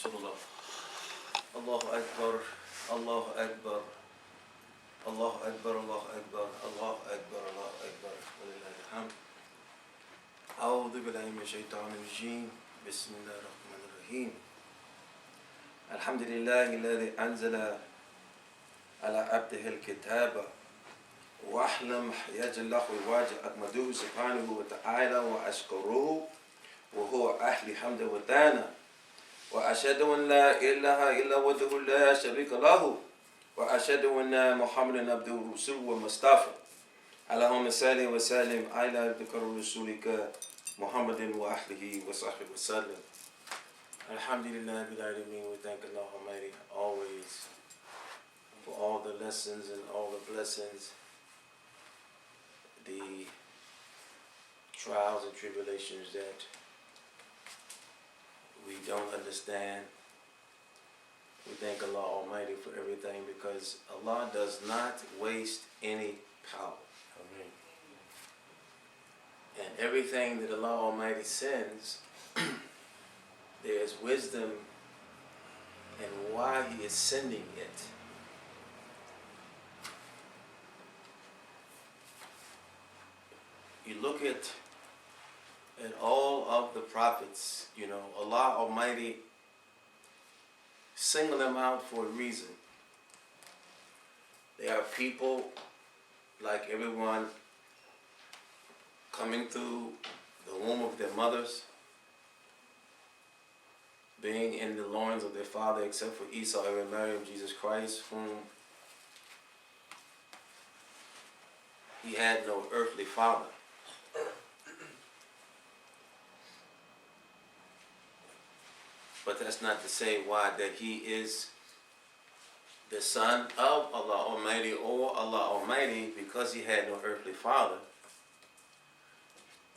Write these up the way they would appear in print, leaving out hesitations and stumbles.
Rasulullah. Allahu Akbar, Allahu Akbar, Allahu Akbar, Allahu Akbar, Allahu Akbar, Allahu Akbar. Walillahi alhamd. A'udhu billahi minash shaitanir rajim. Bismillahir rahmanir rahim. Alhamdulillahi alladhi anzala ala abdihi al-kitaba wa ahlam yajlahu wajh akmaduhu subhanahu wa ta'ala wa ashkuruhu wa huwa ahli hamda wa dana. وأشهد أن لا إله إلا وحده لا شريك له وأشهد أن محمدا عبده ورسوله ومصطفى اللهم صل وسلم على عبدك ورسولك محمد وأهله وصحبه وسلم. Alhamdulillah bil alamin. We thank Allah Almighty always for all the lessons and all the blessings, the trials and tribulations that we don't understand. We thank Allah Almighty for everything because Allah does not waste any power. Amen. And everything that Allah Almighty sends, there is wisdom in why He is sending it. You look at all of the prophets, Allah Almighty singled them out for a reason. They are people like everyone coming through the womb of their mothers, being in the loins of their father, except for Isa and Maryam, Jesus Christ, whom He had no earthly father. But that's not to say why that He is the son of Allah Almighty or Allah Almighty because He had no earthly father.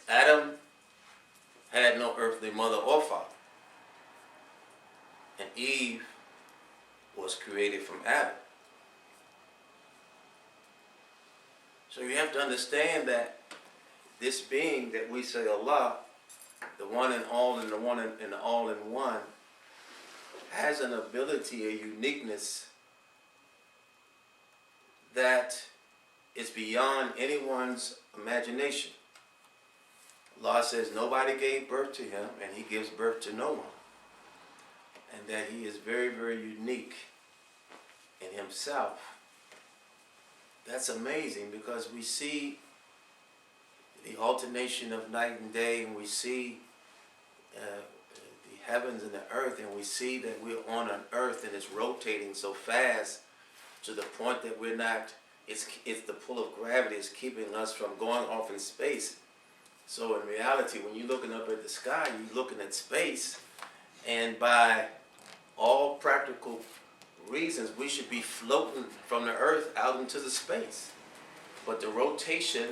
Adam had no earthly mother or father. And Eve was created from Adam. So you have to understand that this being that we say Allah, the one and all and the one and the all in one, has an ability, a uniqueness that is beyond anyone's imagination. Allah says nobody gave birth to Him and He gives birth to no one. And that He is very, very unique in Himself. That's amazing because we see the alternation of night and day, and we see the heavens and the earth, and we see that we're on an earth and it's rotating so fast to the point that we're not, it's the pull of gravity is keeping us from going off in space. So in reality, when you're looking up at the sky, you're looking at space, and by all practical reasons, we should be floating from the earth out into the space. But the rotation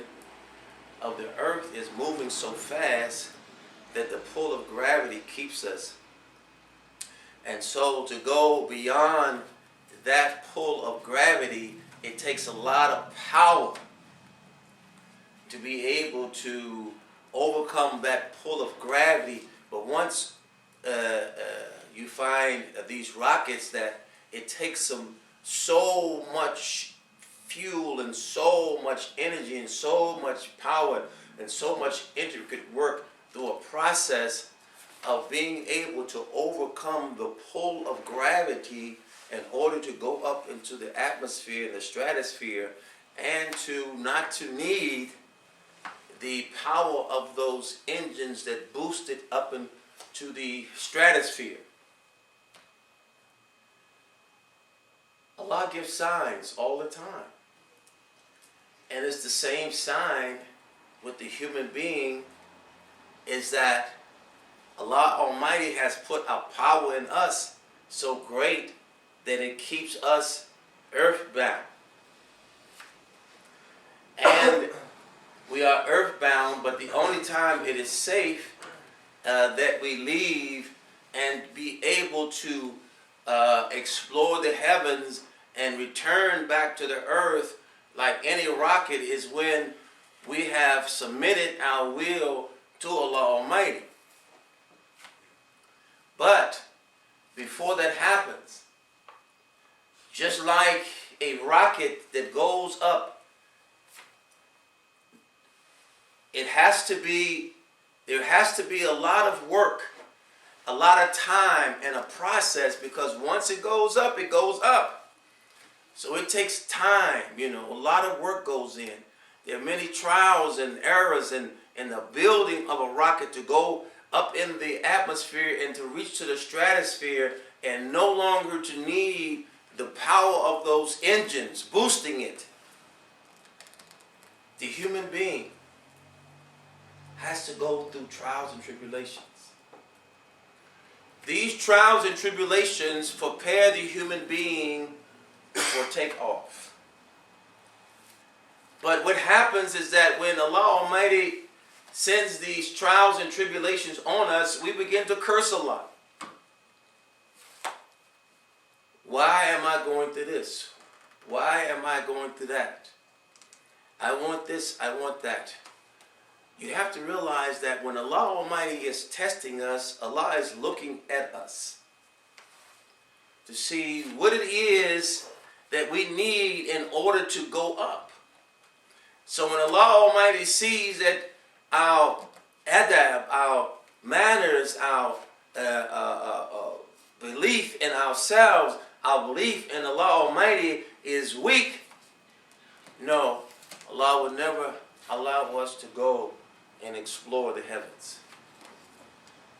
of the earth is moving so fast that the pull of gravity keeps us. And so to go beyond that pull of gravity, it takes a lot of power to be able to overcome that pull of gravity. But once you find these rockets that it takes so much fuel and so much energy and so much power and so much intricate work through a process of being able to overcome the pull of gravity in order to go up into the atmosphere and the stratosphere, and not to need the power of those engines that boost it up into the stratosphere. Allah gives signs all the time. And it's the same sign with the human being, is that Allah Almighty has put a power in us so great that it keeps us earthbound. And we are earthbound, but the only time it is safe that we leave and be able to explore the heavens and return back to the earth like any rocket is when we have submitted our will to Allah Almighty. But before rocket that goes up, there has to be a lot of work, a lot of time and a process, because once it goes up, it goes up. So it takes time, a lot of work goes in. There are many trials and errors in the building of a rocket to go up in the atmosphere and to reach to the stratosphere, and no longer to need the power of those engines boosting it. The human being has to go through trials and tribulations. These trials and tribulations prepare the human being for takeoff. But what happens is that when Allah Almighty sends these trials and tribulations on us, we begin to curse Allah. Why am I going through this? Why am I going through that? I want this, I want that. You have to realize that when Allah Almighty is testing us, Allah is looking at us to see what it is that we need in order to go up. So when Allah Almighty sees that our adab, our manners, our belief in ourselves, our belief in Allah Almighty is weak, no, Allah would never allow us to go and explore the heavens.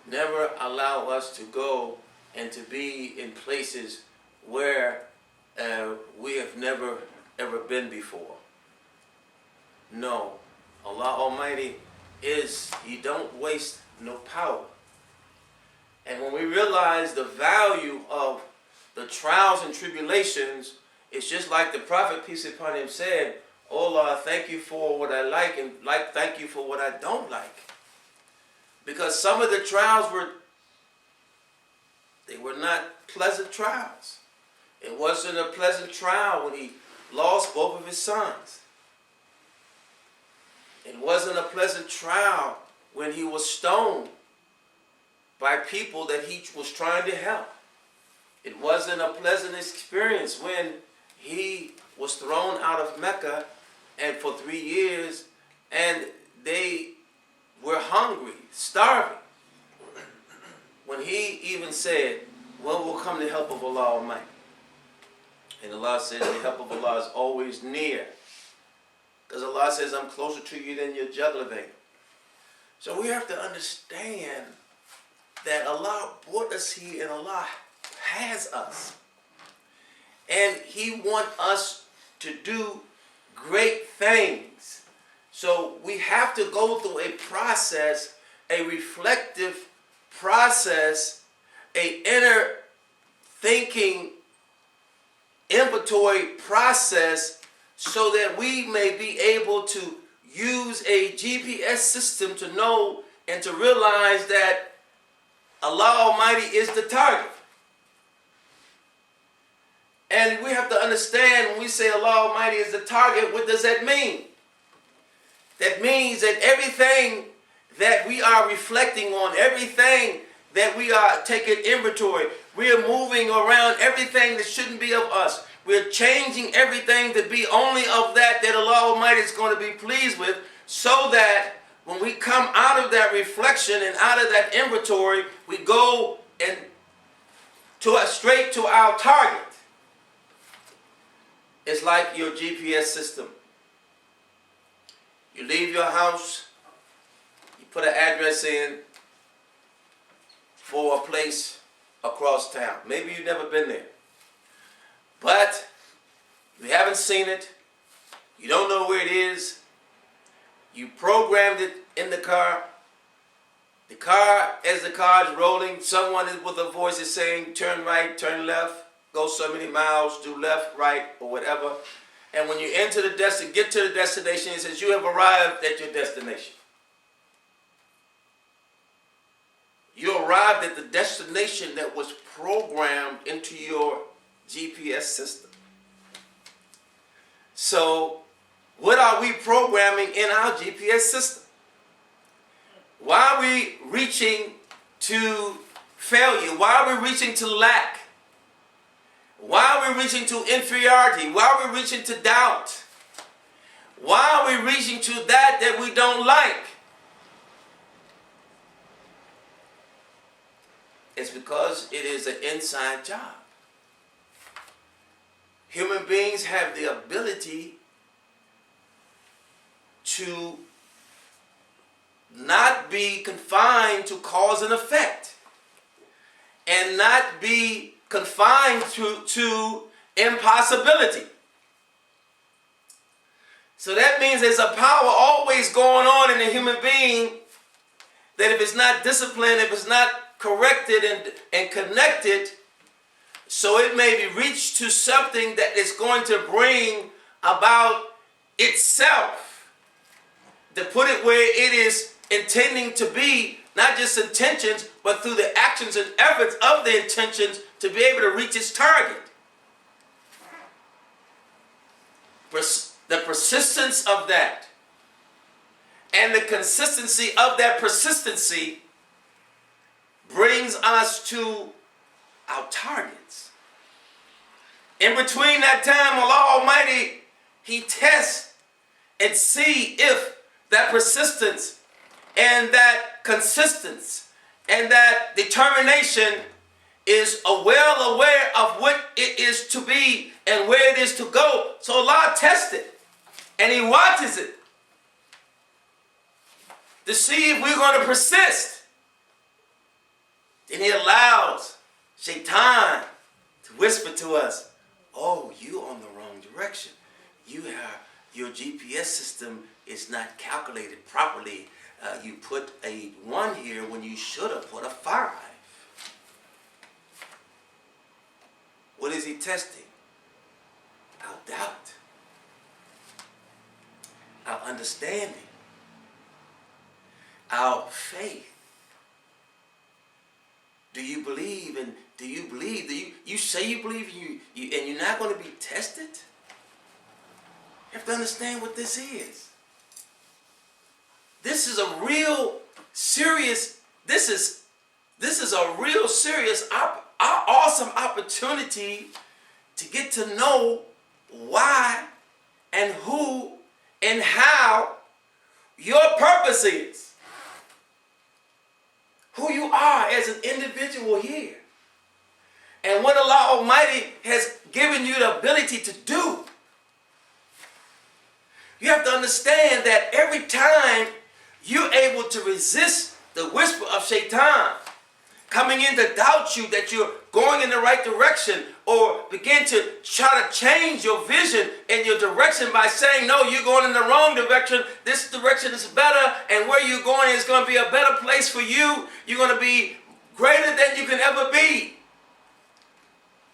Never allow us to go and to be in places where we have never ever been before. No, Allah Almighty He don't waste no power. And when we realize the value of the trials and tribulations, it's just like the Prophet, peace upon him, said, "Oh Allah, thank you for what I like, and thank you for what I don't like." Because some of the trials were not pleasant trials. It wasn't a pleasant trial when he lost both of his sons. It wasn't a pleasant trial when he was stoned by people that he was trying to help. It wasn't a pleasant experience when he was thrown out of Mecca and for 3 years, and they were hungry, starving. When he even said, "When will come the help of Allah Almighty?" And Allah said, the help of Allah is always near. Because Allah says, "I'm closer to you than your jugular vein." So we have to understand that Allah brought us here and Allah has us. And He wants us to do great things. So we have to go through a process, a reflective process, a inner thinking inventory process, so that we may be able to use a GPS system to know and to realize that Allah Almighty is the target. And we have to understand, when we say Allah Almighty is the target, what does that mean? That means that everything that we are reflecting on, everything that we are taking inventory, we are moving around everything that shouldn't be of us. We're changing everything to be only of that Allah Almighty is going to be pleased with, so that when we come out of that reflection and out of that inventory, we go and straight to our target. It's like your GPS system. You leave your house, you put an address in for a place across town. Maybe you've never been there. But you haven't seen it. You don't know where it is. You programmed it in the car. The car, as the car is rolling, someone with a voice is saying, "Turn right, turn left, go so many miles, do left, right," or whatever. And when you get to the destination, it says you have arrived at your destination. You arrived at the destination that was programmed into your GPS system. So, what are we programming in our GPS system? Why are we reaching to failure? Why are we reaching to lack? Why are we reaching to inferiority? Why are we reaching to doubt? Why are we reaching to that we don't like? It's because it is an inside job. Human beings have the ability to not be confined to cause and effect, and not be confined to impossibility. So that means there's a power always going on in a human being that if it's not disciplined, if it's not corrected and connected, so it may be reached to something that is going to bring about itself, to put it where it is intending to be, not just intentions, but through the actions and efforts of the intentions to be able to reach its target. The persistence of that and the consistency of that persistency brings us to our targets. In between that time, Allah Almighty, He tests and see if that persistence and that consistency and that determination is well aware of what it is to be and where it is to go. So Allah tests it and He watches it to see if we're going to persist. Then He allows Shaitan to whisper to us, oh, you on the wrong direction. Your GPS system is not calculated properly. You put a 1 here when you should have put a 5. What is He testing? Our doubt, our understanding, our faith. Do you believe? And do you believe? You say you believe, and you're not going to be tested? You have to understand what this is. This is a real serious. This is a real serious, awesome opportunity to get to know why and who and how your purpose is. Who you are as an individual here. And what Allah Almighty has given you the ability to do. You have to understand that every time you're able to resist the whisper of Shaitan coming in to doubt you that you're going in the right direction, or begin to try to change your vision and your direction by saying, no, you're going in the wrong direction, this direction is better, and where you're going is going to be a better place for you, you're going to be greater than you can ever be.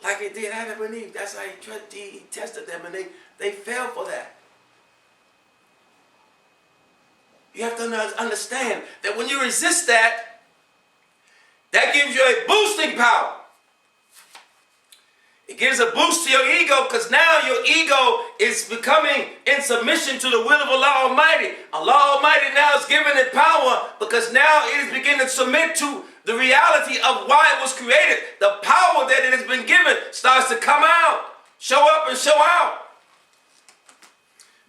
Like it did Adam and Eve. That's how He tested them, and they fell for that. You have to understand that when you resist that gives you a boosting power. It gives a boost to your ego, because now your ego is becoming in submission to the will of Allah Almighty. Allah Almighty now is giving it power, because now it is beginning to submit to the reality of why it was created. The power that it has been given starts to come out, show up and show out.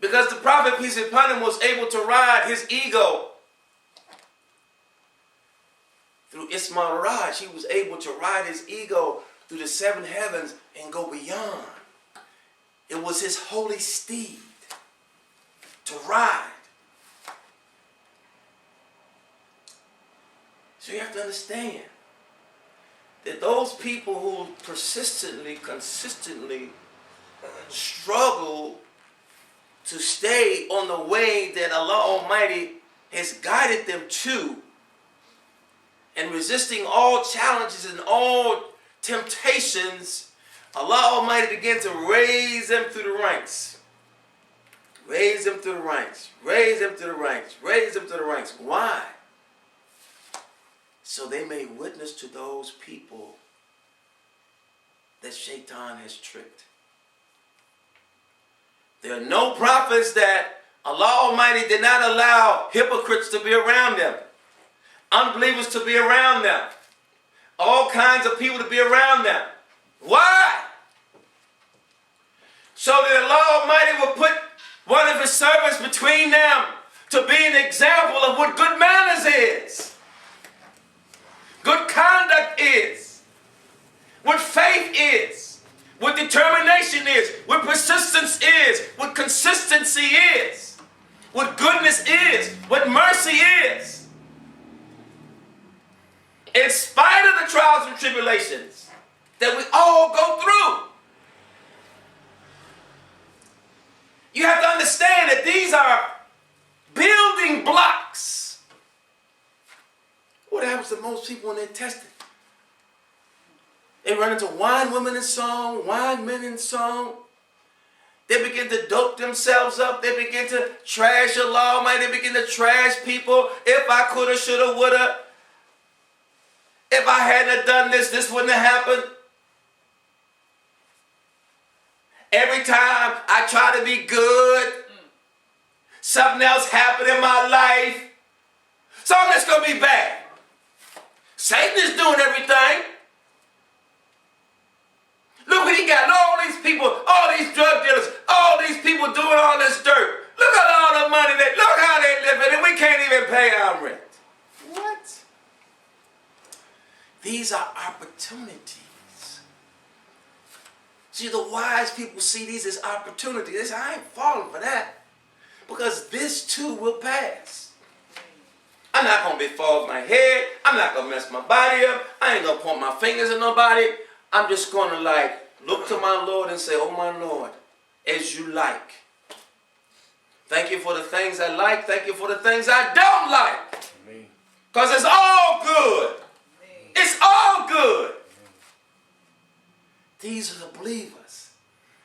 Because the Prophet, peace be upon him, was able to ride his ego through Isma Raj. He was able to ride his ego through the 7 heavens and go beyond. It was his holy steed to ride. So you have to understand that those people who persistently, consistently struggle to stay on the way that Allah Almighty has guided them to, and resisting all challenges and all temptations, Allah Almighty began to raise them through the ranks. Raise them through the ranks. Raise them through the ranks. Raise them through the ranks. Why? So they may witness to those people that Shaitan has tricked. There are no prophets that Allah Almighty did not allow hypocrites to be around them, unbelievers to be around them, all kinds of people to be around them. Why? so that Allah Almighty will put one of his servants between them to be an example of what good manners is, good conduct is, what faith is, what determination is, what persistence is, what consistency is, what goodness is, what mercy is. In spite of the trials and tribulations that we all go through, you have to understand that these are building blocks. What happens to most people when they're tested? They run into wine women in song, wine men in song. They begin to dope themselves up. They begin to trash Allah Almighty. They begin to trash people. If I coulda, shoulda, woulda. If I hadn't done this, this wouldn't have happened. Every time I try to be good, something else happened in my life. So I'm just going to be bad. Satan is doing everything. Look what he got. All these people, all these drug dealers, all these people doing all this dirt. Look at all the money look how they living, and we can't even pay our rent. What? These are opportunities. See, the wise people see these as opportunities. They say, I ain't falling for that, because this too will pass. I'm not going to be fall my head. I'm not going to mess my body up. I ain't going to point my fingers at nobody. I'm just going to look to my Lord and say, oh my Lord, as you like. Thank you for the things I like. Thank you for the things I don't like. Because it's all good. It's all good. These are the believers.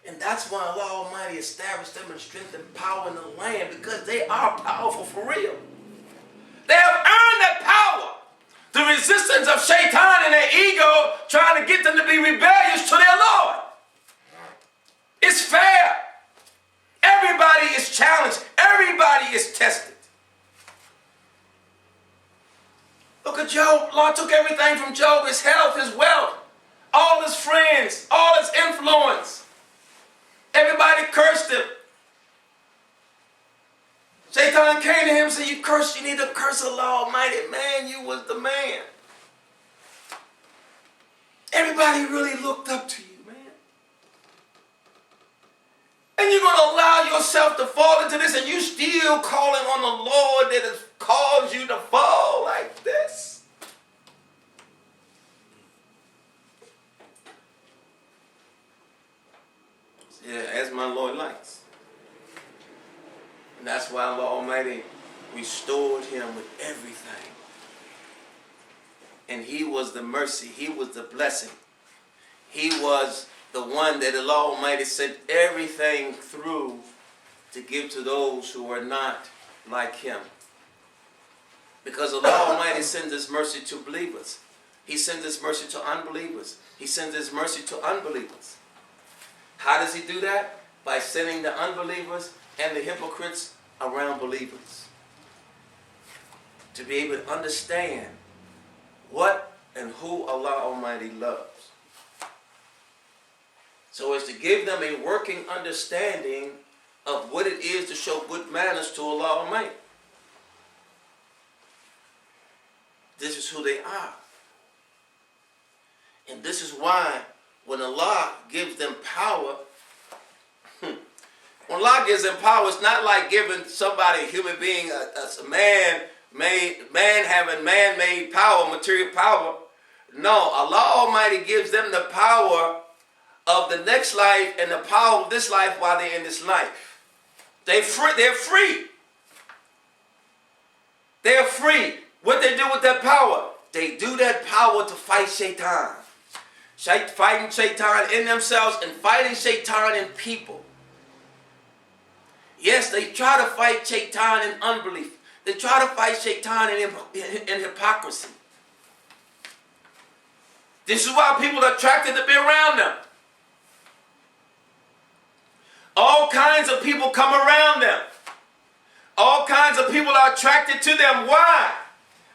And that's why Allah Almighty established them in strength and power in the land, because they are powerful for real. They have earned that power. The resistance of Shaitan and their ego trying to get them to be rebellious to their Lord. It's fair. Everybody is challenged. Everybody is tested. Look at Job. Lord took everything from Job, his health, his wealth, all his friends, all his influence. Everybody cursed him. Shaitan came to him and said, you need to curse Allah Almighty. Man, you was the man. Everybody really looked up to you, man. And you're going to allow yourself to fall into this, and you still calling on the Lord that has caused you to fall like this? Yeah, as my Lord likes. And that's why Allah Almighty restored him with everything. And he was the mercy. He was the blessing. He was the one that Allah Almighty sent everything through to give to those who are not like him. Because Allah Almighty sends his mercy to believers. He sends his mercy to unbelievers. He sends his mercy to unbelievers. How does he do that? By sending the unbelievers and the hypocrites around believers, to be able to understand what and who Allah Almighty loves, so as to give them a working understanding of what it is to show good manners to Allah Almighty. This is who they are. And this is why when Allah gives them power, when Allah gives them power, it's not like giving somebody, a human being, a man having man-made power, material power. No, Allah Almighty gives them the power of the next life and the power of this life while they're in this life. They're free. They're free. What they do with that power? They do that power to fight Shaitan. Fighting Shaitan in themselves and fighting Shaitan in people. Yes, they try to fight Shaitan in unbelief. They try to fight Shaitan in hypocrisy. This is why people are attracted to be around them. All kinds of people come around them. All kinds of people are attracted to them. Why?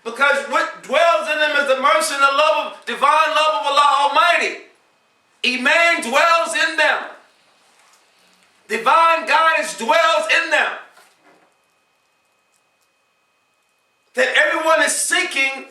Because what dwells in them is the mercy and the love of divine love of Allah Almighty. Iman dwells in them. divine guidance dwells in them. That everyone is seeking,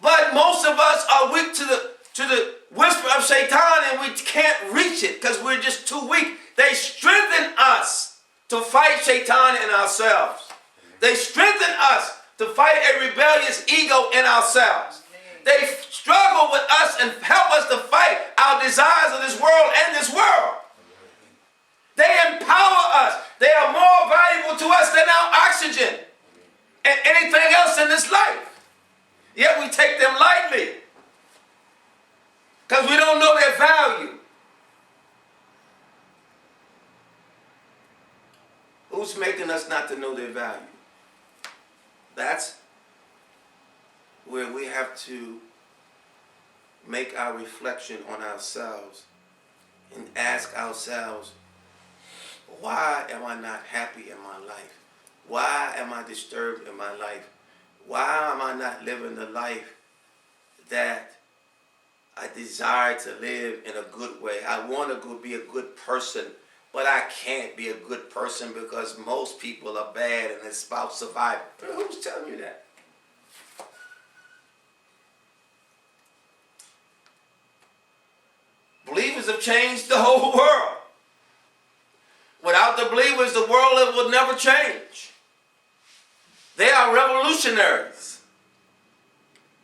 but most of us are weak to the whisper of Shaitan, and we can't reach it because we're just too weak. They strengthen us to fight Shaitan in ourselves. They strengthen us to fight a rebellious ego in ourselves. They struggle with us and help us to fight our desires of this world and this world. They empower us. They are more valuable to us than our oxygen and anything else in this life. Yet we take them lightly because we don't know their value. Who's making us not to know their value? That's where we have to make our reflection on ourselves and ask ourselves, why am I not happy in my life? Why am I disturbed in my life? Why am I not living the life that I desire to live in a good way? I want to be a good person, but I can't be a good person because most people are bad and it's about survival. Who's telling you that? Believers have changed the whole world. Without the believers, the world will never change. They are revolutionaries.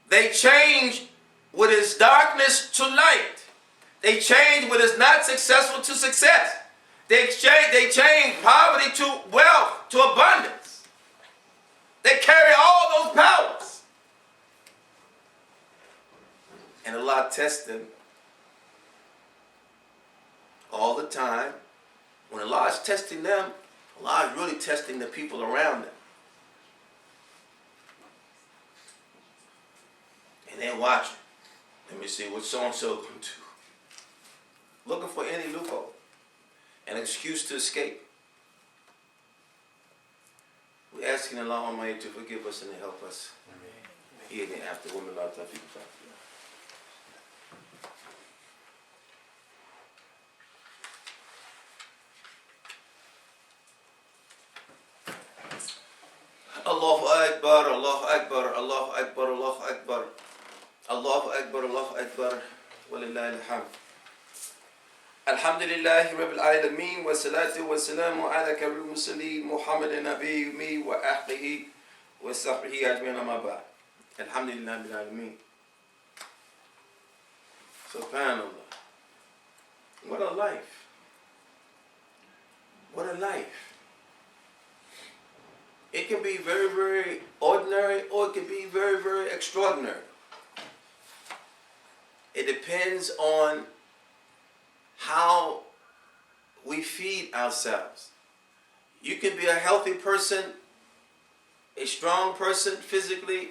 They change what is darkness to light. They change what is not successful to success. They change poverty to wealth, to abundance. They carry all those powers. And Allah tests them all the time. When Allah is testing them, Allah is really testing the people around them. And they're watching. Let me see what so-and-so going to do. Looking for any loophole. An excuse to escape. We're asking Allah Almighty to forgive us and to help us. Here and after women love Tawfiq. Allahu Akbar, Allahu Akbar, Allahu Akbar, Allahu Akbar. Allahu Akbar, Allahu Akbar. Walillahi alhamd. Alhamdulillahi Rabbil Alameen. Wa salatu wa salamu ala kabil mursaleen Muhammadin Nabi mi wa ahlihi wa sahbihi ajma'in amma ba'd. Alhamdulillahi Rabbil Alameen. Subhanallah. What a life. What a life. It can be very, very ordinary, or it can be very, very extraordinary. It depends on how we feed ourselves. You can be a healthy person, a strong person physically.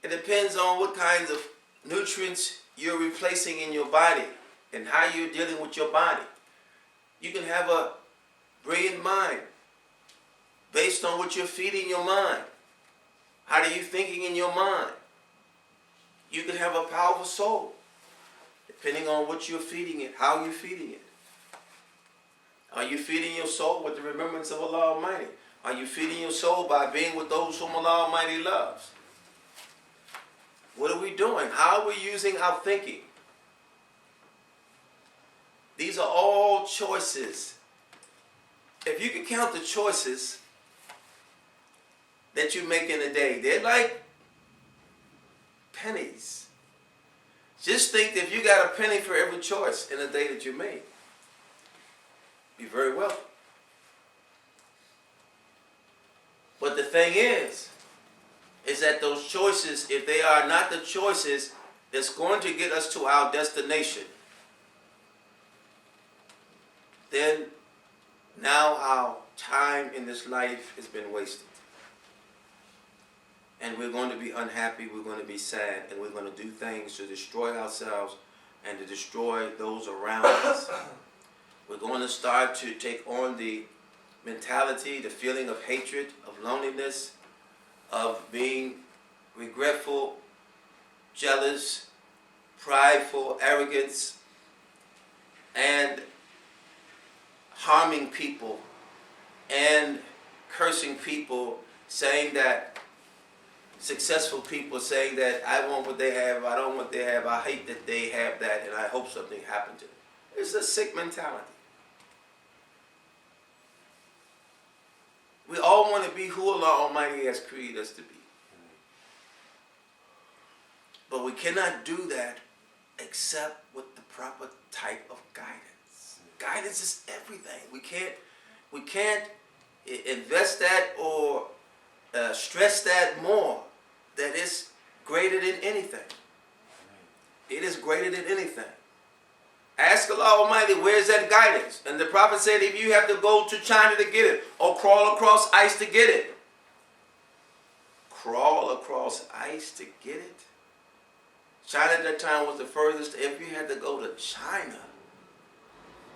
It depends on what kinds of nutrients you're replacing in your body and how you're dealing with your body. You can have a brilliant mind based on what you're feeding your mind. How are you thinking in your mind? You can have a powerful soul, depending on what you're feeding it, how you're feeding it. Are you feeding your soul with the remembrance of Allah Almighty? Are you feeding your soul by being with those whom Allah Almighty loves? What are we doing? How are we using our thinking? These are all choices. If you can count the choices that you make in a day, they're like pennies. Just think that if you got a penny for every choice in a day that you made, be very wealthy. But the thing is that those choices, if they are not the choices that's going to get us to our destination, then now our time in this life has been wasted. And we're going to be unhappy, we're going to be sad, and we're going to do things to destroy ourselves and to destroy those around us. We're going to start to take on the mentality, the feeling of hatred, of loneliness, of being regretful, jealous, prideful, arrogance, and harming people and cursing people, saying that successful people saying that I want what they have, I don't want what they have, I hate that they have that, and I hope something happened to them. It's a sick mentality. We all want to be who Allah Almighty has created us to be. But we cannot do that except with the proper type of guidance. Guidance is everything. We can't invest that or stress that more, that it's greater than anything. It is greater than anything. Ask Allah Almighty, where's that guidance? And the Prophet said, if you have to go to China to get it, or crawl across ice to get it, crawl across ice to get it. China at that time was the furthest. If you had to go to China,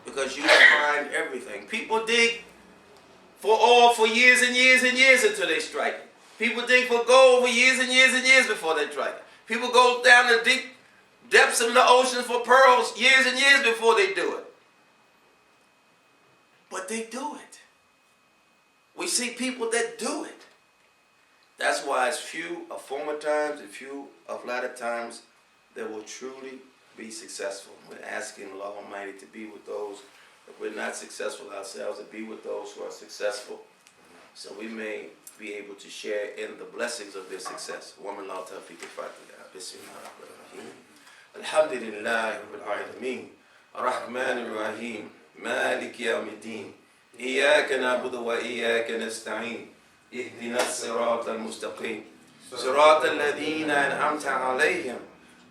because you find everything. People dig for oil for years and years and years until they strike it. People dig for gold for years and years and years before they strike it. People go down the deep depths of the ocean for pearls years and years before they do it. But they do it. We see people that do it. That's why it's few of former times and few of latter times that will truly be successful. We're asking Allah Almighty to be with those that we're not successful ourselves, to be with those who are successful, so we may be able to share in the blessings of their success. Woman Allah Tawfiq al-Fatiha. Bismillahirrahmanirrahim. Alhamdulillahi Rabbil Alameen. Ar-Rahman Ar-Rahim. Malik Yawmiddin. Iyaka na'budu wa iyaka nasta'in. Ihdina as-sirata al-mustaqim. Sirata alladhina an'amta alayhim.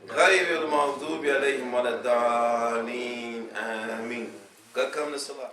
غير المغضوب عليهم ولا الضالين آمين. قد come to Salah.